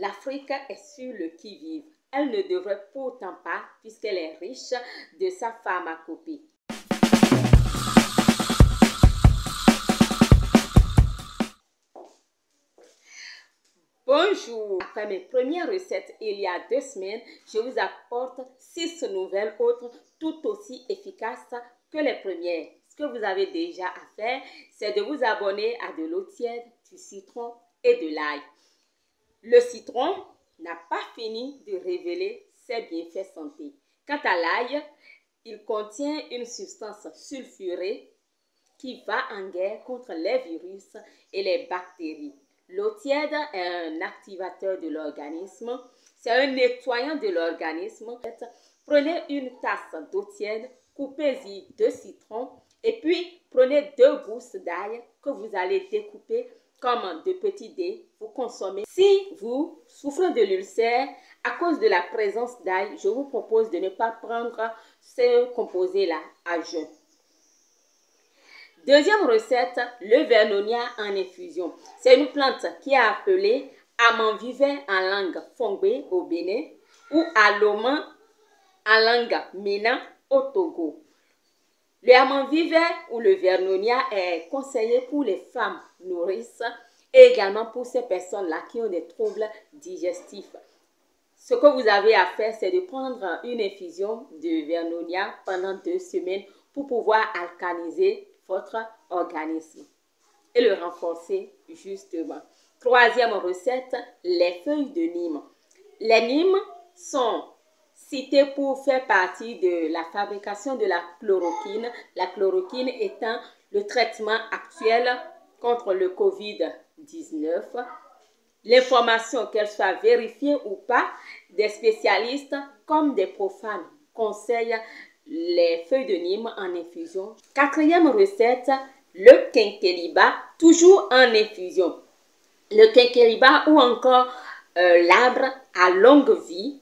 L'Afrique est sur le qui-vive. Elle ne devrait pourtant pas puisqu'elle est riche de sa pharmacopée. Bonjour! Après mes premières recettes il y a 2 semaines, je vous apporte 6 nouvelles autres tout aussi efficaces que les premières. Ce que vous avez déjà à faire, c'est de vous abonner à de l'eau tiède, du citron et de l'ail. Le citron n'a pas fini de révéler ses bienfaits santé. Quant à l'ail, il contient une substance sulfurée qui va en guerre contre les virus et les bactéries. L'eau tiède est un activateur de l'organisme, c'est un nettoyant de l'organisme. Prenez une tasse d'eau tiède, coupez-y 2 citrons et puis prenez 2 gousses d'ail que vous allez découper comme de petits dés. Vous consommez. Si vous souffrez de l'ulcère à cause de la présence d'ail, je vous propose de ne pas prendre ce composé-là à jeun. Deuxième recette, le vernonia en infusion. C'est une plante qui est appelée amanvivet en langue fongbe au Bénin ou aloma en langue mena au Togo. Le amanvivet ou le vernonia est conseillé pour les femmes nourrices et également pour ces personnes-là qui ont des troubles digestifs. Ce que vous avez à faire, c'est de prendre une infusion de vernonia pendant 2 semaines pour pouvoir alcaliniser votre organisme et le renforcer justement. Troisième recette, les feuilles de Nîmes. Les Nîmes sont citées pour faire partie de la fabrication de la chloroquine étant le traitement actuel contre le COVID-19. L'information, qu'elle soit vérifiée ou pas, des spécialistes comme des profanes conseillent les feuilles de Nîmes en infusion. Quatrième recette, le quinqueliba, toujours en infusion. Le quinqueliba ou encore l'arbre à longue vie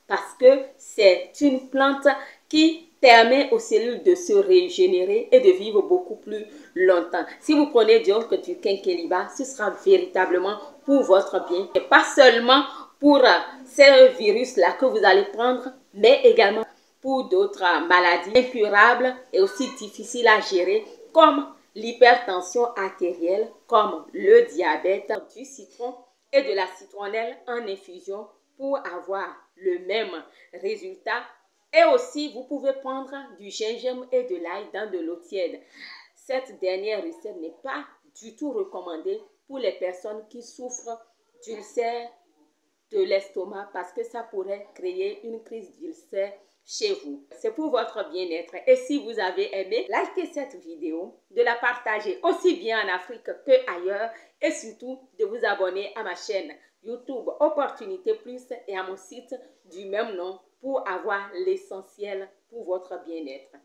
parce que c'est une plante qui permet aux cellules de se régénérer et de vivre beaucoup plus longtemps. Si vous prenez donc du quinqueliba, ce sera véritablement pour votre bien. Et pas seulement pour ces virus-là que vous allez prendre, mais également pour d'autres maladies incurables et aussi difficiles à gérer, comme l'hypertension artérielle, comme le diabète, du citron et de la citronnelle en infusion pour avoir le même résultat. Et aussi, vous pouvez prendre du gingembre et de l'ail dans de l'eau tiède. Cette dernière recette n'est pas du tout recommandée pour les personnes qui souffrent d'ulcère de l'estomac parce que ça pourrait créer une crise d'ulcère chez vous. C'est pour votre bien-être. Et si vous avez aimé, likez cette vidéo, de la partager aussi bien en Afrique que ailleurs et surtout de vous abonner à ma chaîne YouTube Opportunité Plus et à mon site du même nom pour avoir l'essentiel pour votre bien-être.